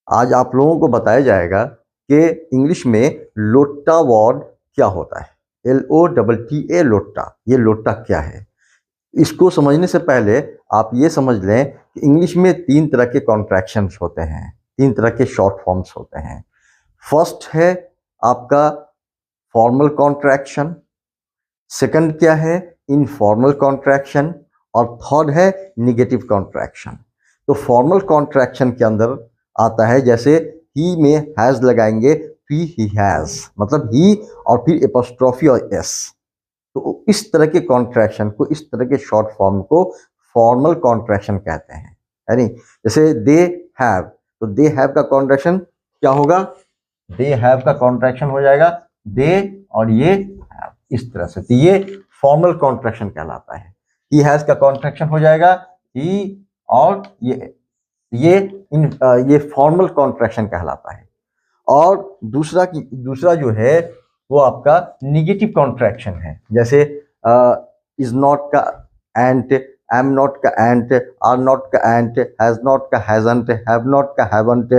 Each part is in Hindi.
आज आप लोगों को बताया जाएगा कि इंग्लिश में लोट्टा वर्ड क्या होता है। LOTTA लोट्टा, ये लोट्टा क्या है। इसको समझने से पहले आप ये समझ लें कि इंग्लिश में 3 तरह के कॉन्ट्रैक्शंस होते हैं, 3 तरह के शॉर्ट फॉर्म्स होते हैं। फर्स्ट है आपका फॉर्मल कॉन्ट्रैक्शन, सेकंड क्या है इनफॉर्मल कॉन्ट्रैक्शन, और थर्ड है निगेटिव कॉन्ट्रैक्शन। तो फॉर्मल कॉन्ट्रैक्शन के अंदर आता है, जैसे ही में हैज लगाएंगे, ही हैज, मतलब ही और फिर एपोस्ट्रोफी और एस। तो इस तरह के कॉन्ट्रैक्शन को, इस तरह के शॉर्ट फॉर्म को फॉर्मल कॉन्ट्रैक्शन कहते हैं, है नहीं। जैसे दे हैव, तो दे हैव का कॉन्ट्रैक्शन क्या होगा, दे हैव का कॉन्ट्रैक्शन हो जाएगा दे और ये हैव, इस तरह से। तो ये फॉर्मल कॉन्ट्रैक्शन कहलाता है। ही हैज का कॉन्ट्रैक्शन हो जाएगा ही और ये फॉर्मल कॉन्ट्रैक्शन कहलाता है। और दूसरा जो है वो आपका निगेटिव कॉन्ट्रैक्शन है। जैसे इज नॉट का एंट, एम नॉट का एंट, आर नॉट का एंट, हैज नॉट का हैजंट, हैव नॉट का हैवंट,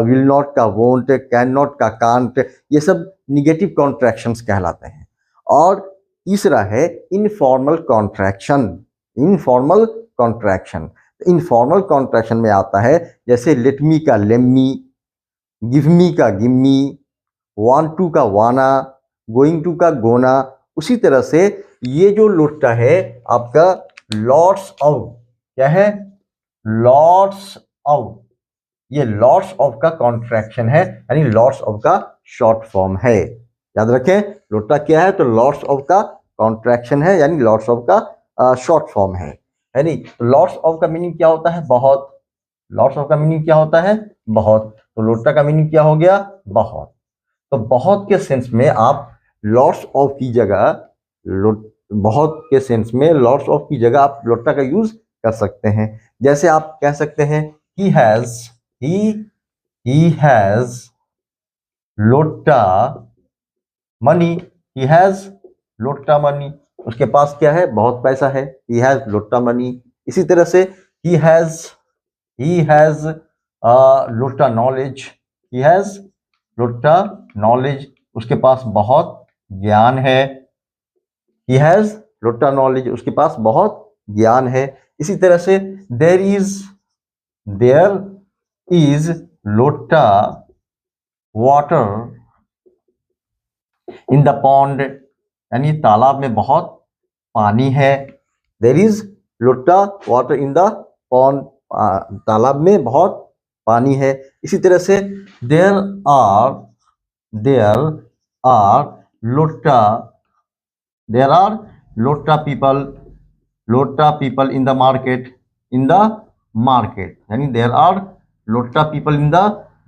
विल नॉट का वोंट, कैन नॉट का कांट, ये सब निगेटिव कॉन्ट्रैक्शंस कहलाते हैं। और तीसरा है informal contraction. Informal contraction, informal contraction में आता है जैसे लेट मी का लेमी, गिव मी का गिम्मी, वांट टू का वाना, गोइंग टू का गोना। उसी तरह से ये जो लोट्टा है आपका लॉट्स ऑफ, क्या है, लॉट्स ऑफ, ये लॉट्स ऑफ का कॉन्ट्रैक्शन है, यानी लॉट्स ऑफ का शॉर्ट फॉर्म है। याद रखें, लोट्टा क्या है, तो लॉट्स ऑफ का कॉन्ट्रैक्शन है, यानी लॉट्स ऑफ का शॉर्ट फॉर्म है नहीं। तो लॉट्स ऑफ का मीनिंग क्या होता है, बहुत। लॉट्स ऑफ का मीनिंग क्या होता है, बहुत। तो लोट्टा का मीनिंग क्या हो गया, बहुत। तो बहुत के सेंस में आप लॉट्स ऑफ की जगह, बहुत के सेंस में लॉट्स ऑफ की जगह आप लोट्टा का यूज कर सकते हैं। जैसे आप कह सकते हैं he has lotta money, he has lotta money, उसके पास क्या है, बहुत पैसा है, he has लोट्टा मनी। इसी तरह से he has lotta knowledge, he has lotta knowledge, उसके पास बहुत ज्ञान है, he has लोट्टा नॉलेज, उसके पास बहुत ज्ञान है। इसी तरह से there is lotta water in the pond, यानी तालाब में बहुत पानी है। there is lotta water in the pond, तालाब में बहुत पानी है। इसी तरह से there are lotta people in the market, यानी there are lotta people in the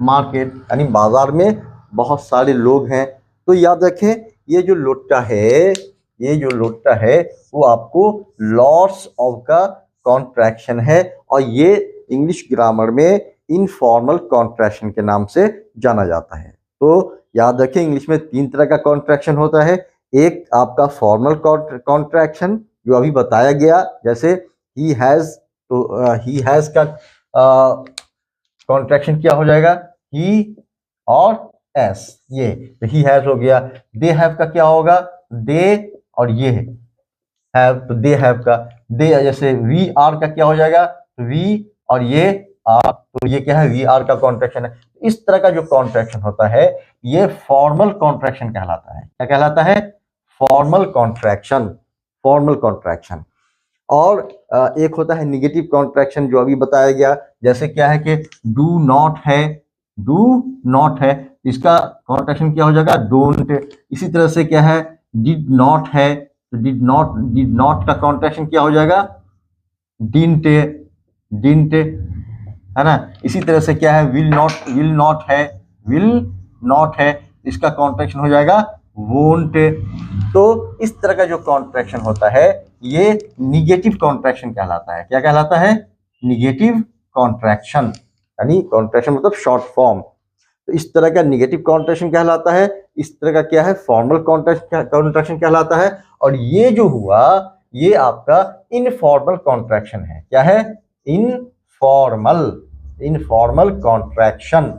market, यानी बाजार में बहुत सारे लोग हैं। तो याद रखें, ये जो लोट्टा है वो आपको लॉट्स ऑफ का कॉन्ट्रैक्शन है, और ये इंग्लिश ग्रामर में इनफॉर्मल कॉन्ट्रैक्शन के नाम से जाना जाता है। तो याद रखें, इंग्लिश में 3 तरह का कॉन्ट्रैक्शन होता है। एक आपका फॉर्मल कॉन्ट्रैक्शन जो अभी बताया गया, जैसे ही हैज, तो ही हैज का कॉन्ट्रैक्शन क्या हो जाएगा, ही और एस, ये ही हैज हो गया। दे हैव का क्या होगा, दे और ये हैव, तो दे हैव का दे, जैसे वी आर का क्या हो जाएगा, वी और ये आर, तो ये क्या है, वी आर का कॉन्ट्रैक्शन है। इस तरह का जो कॉन्ट्रैक्शन होता है ये फॉर्मल कॉन्ट्रैक्शन कहलाता है। क्या कहलाता है, फॉर्मल कॉन्ट्रैक्शन। और एक होता है निगेटिव कॉन्ट्रैक्शन जो अभी बताया गया, जैसे क्या है कि डू नॉट है, इसका कॉन्ट्रैक्शन क्या हो जाएगा, डोंट। इसी तरह से क्या है, डिड नॉट है, तो डिड नॉट का कॉन्ट्रैक्शन क्या हो जाएगा, डिडंट, है ना। इसी तरह से क्या है, विल नॉट है, इसका कॉन्ट्रैक्शन हो जाएगा वोंट। तो इस तरह का जो कॉन्ट्रैक्शन होता है ये निगेटिव कॉन्ट्रैक्शन कहलाता है। क्या कहलाता है, निगेटिव कॉन्ट्रैक्शन, यानी कॉन्ट्रैक्शन मतलब शॉर्ट फॉर्म। तो इस तरह का निगेटिव कॉन्ट्रैक्शन कहलाता है। इस तरह का क्या है, फॉर्मल कॉन्ट्रैक्शन कहलाता है। और ये जो हुआ ये आपका इनफॉर्मल कॉन्ट्रैक्शन है। क्या है, informal, informal contraction,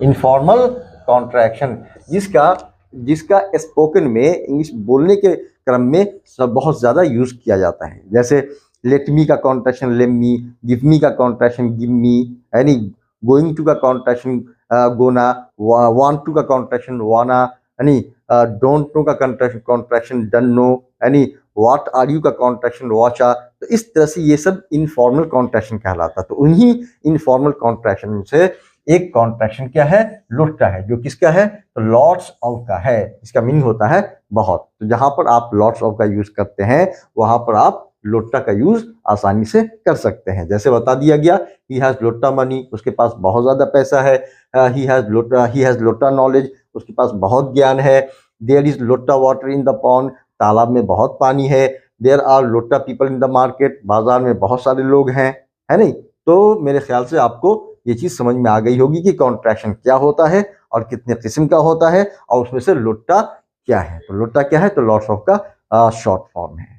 informal contraction जिसका जिसका स्पोकन में इंग्लिश बोलने के क्रम में सब बहुत ज़्यादा यूज़ किया जाता है। जैसे लेट मी का कॉन्ट्रैक्शन लेम मी, गिव मी का कॉन्ट्रैक्शन गिव मी, यानी गोइंग टू का कॉन्ट्रैक्शन गोना, वांट टू का कॉन्ट्रैक्शन वाना, यानी डोंट नो का कॉन्ट्रैक्शन डन नो, यानी व्हाट आर यू का कॉन्ट्रैक्शन वॉचा। तो इस तरह से ये सब इनफॉर्मल कॉन्ट्रैक्शन कहलाता है। तो उन्हीं इनफॉर्मल कॉन्ट्रैक्शन से एक कॉन्ट्रैक्शन क्या है, लोटा है, जो किसका है, तो लॉट्स ऑफ का है। इसका मीनिंग होता है बहुत। तो जहां पर आप लॉट्स ऑफ का यूज करते हैं वहां पर आप लोटा का यूज आसानी से कर सकते हैं। जैसे बता दिया गया, ही हैज लोटा मनी, उसके पास बहुत ज्यादा पैसा है। ही हैज लोटा नॉलेज, उसके पास बहुत ज्ञान है। देयर इज लोटा वाटर इन द पॉन्ड, तालाब में बहुत पानी है। देयर आर लोटा पीपल इन द मार्केट, बाजार में बहुत सारे लोग हैं, है नहीं। तो मेरे ख्याल से आपको ये चीज समझ में आ गई होगी कि कॉन्ट्रैक्शन क्या होता है और कितने किस्म का होता है और उसमें से लोटा क्या है। तो लोटा क्या है, तो लॉट्स ऑफ का शॉर्ट फॉर्म है।